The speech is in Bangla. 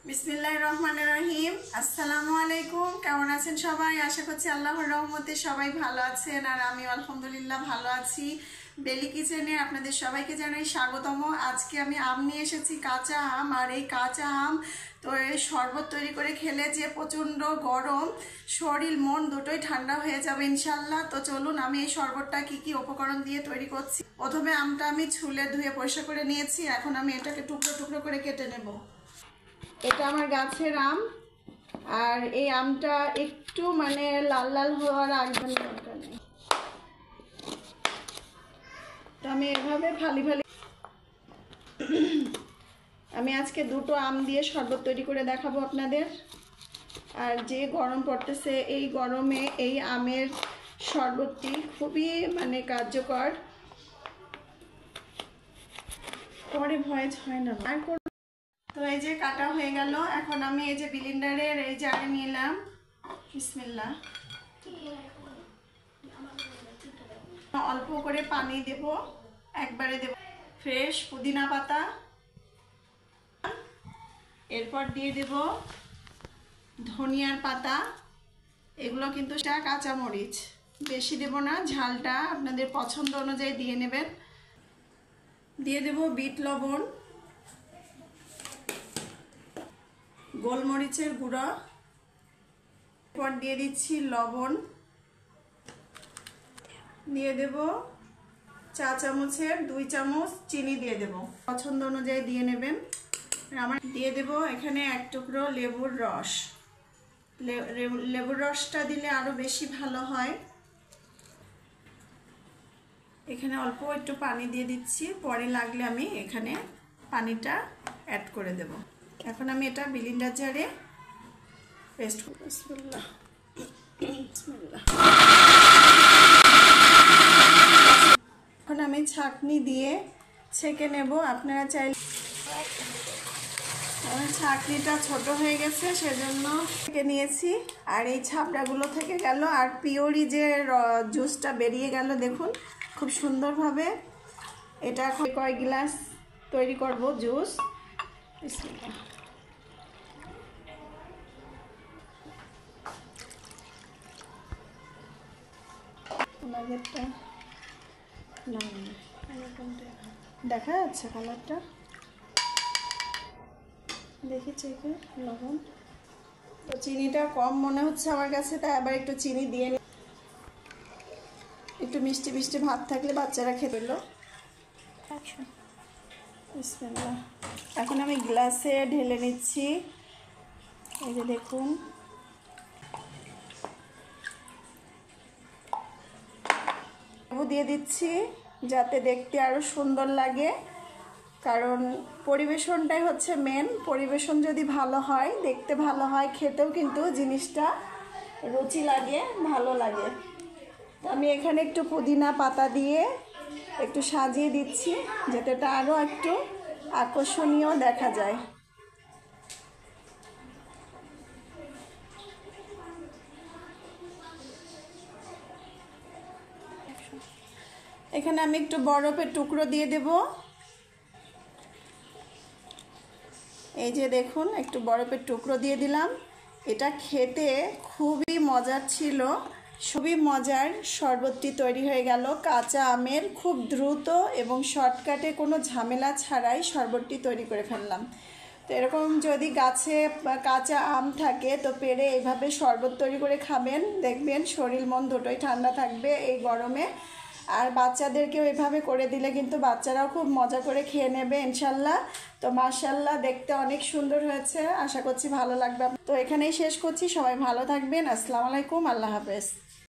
বিসমিল্লাহির রহমানির রহিম। আসসালামু আলাইকুম। কেমন আছেন সবাই? আশা করছি আল্লাহর রহমতে সবাই ভালো আছেন, আর আমি আলহামদুলিল্লাহ ভালো আছি। বেলি কিচেনে আপনাদের সবাইকে জানাই স্বাগতম। আজকে আমি আম নিয়ে এসেছি, কাঁচা আম। আর এই কাঁচা আম তো এই শরবত তৈরি করে খেলে যে প্রচণ্ড গরম, শরীর মন দুটোই ঠান্ডা হয়ে যাবে ইনশাল্লাহ। তো চলুন আমি এই শরবতটা কি উপকরণ দিয়ে তৈরি করছি। প্রথমে আমটা আমি ছুলে ধুয়ে পরিষ্কার করে নিয়েছি। এখন আমি এটাকে টুকরো টুকরো করে কেটে নেব। এটা আমার গাছের আম, আর এই আমটা একটু লাল লাল হওয়ার আগে দরকার নেই। তো আমি এভাবে ফালি ফালি আমি আজকে দুটো আম দিয়ে শরবত তৈরি করে দেখাবো আপনাদের। আর যে গরম পড়তেছে, এই গরমে এই আমের শরবতটি খুবই কার্যকর। পরে ভয়েস হয় না আর। তো এই যে কাটা হয়ে গেল। এখন আমি এই যে ব্লেন্ডারের এই জারে নিলাম। বিসমিল্লাহ। অল্প করে পানি দেব, একবারে দেব ফ্রেশ পুদিনা পাতা। এরপর দিয়ে দেব ধনিয়ার পাতা। এগুলো কিন্তু কাঁচা মরিচ, বেশি দেব না, ঝালটা আপনাদের পছন্দ অনুযায়ী দিয়ে নেবেন। দিয়ে দেব বিট লবণ, গোলমরিচের গুঁড়ো, এরপর দিয়ে দিচ্ছি লবণ, দিয়ে দেব চা চামচের 2 চামচ চিনি দিয়ে দেব, পছন্দ অনুযায়ী দিয়ে নেবেন। আমার দিয়ে দেব এখানে 1 টুকরো লেবুর রস। লেবুর রসটা দিলে আরো বেশি ভালো হয়। এখানে অল্প একটু পানি দিয়ে দিচ্ছি, পরে লাগলে আমি এখানে পানিটা অ্যাড করে দেব। এখন আমি এটা ব্লেন্ডার জারে পেস্ট করব। বিসমিল্লাহ বিসমিল্লাহ। এখন আমি ছাঁকনি দিয়ে ছেঁকে নেব। আপনারা চাইলে, আমার ছাঁকনিটা ছোট হয়ে গেছে সেজন্য ছেঁকে নিয়েছি। আর এই ছাপড়াগুলো থেকে গেল, আর পিওরি যে জুসটা বেরিয়ে গেল দেখুন খুব সুন্দরভাবে। এটা এখন কয়েক গ্লাস তৈরি করব জুস। বিসমিল্লাহ। দেখা যাচ্ছে কালারটা? দেখি চেকে লবণ। তো চিনিটা কম মনে হচ্ছে আমার কাছে, তাই আবার একটু চিনি দিয়ে নি। একটু মিষ্টি মিষ্টি ভাব থাকলে বাচ্চারা খেতে পেল। এখন আমি গ্লাসে ঢেলে নিচ্ছি। এই যে দেখুন, লেবু দিয়ে দিচ্ছি যাতে দেখতে আরো সুন্দর লাগে, কারণ পরিবেশনটাই হচ্ছে মেন। পরিবেশন যদি ভালো হয়, দেখতে ভালো হয়, খেতেও কিন্তু জিনিসটা রুচি লাগে, ভালো লাগে। তো আমি এখানে একটু পুদিনা পাতা দিয়ে একটু সাজিয়ে দিচ্ছি যাতে এটা আরো একটু আকর্ষণীয় দেখা যায়। এখানে আমি একটু বরফের টুকরো দিয়ে দেব। এই যে দেখুন, একটু বরফের টুকরো দিয়ে দিলাম। এটা খেতে খুবই মজার ছিল। খুবই মজার শরবতটি তৈরি হয়ে গেল কাঁচা আমের। খুব দ্রুত এবং শর্টকাটে, কোনো ঝামেলা ছাড়াই শরবতটি তৈরি করে ফেললাম। তো এরকম যদি গাছে কাঁচা আম থাকে তো পেরে এইভাবে শরবত তৈরি করে খাবেন, দেখবেন শরীর মন দুটোই ঠান্ডা থাকবে এই গরমে। আর বাচ্চাদেরকেও এভাবে করে দিলে কিন্তু বাচ্চারাও খুব মজা করে খেয়ে নেবে ইনশাল্লাহ। তো মাশাল্লাহ, দেখতে অনেক সুন্দর হয়েছে, আশা করছি ভালো লাগবে। তো এখানেই শেষ করছি। সবাই ভালো থাকবেন। আসসালামু আলাইকুম, আল্লাহ হাফেজ।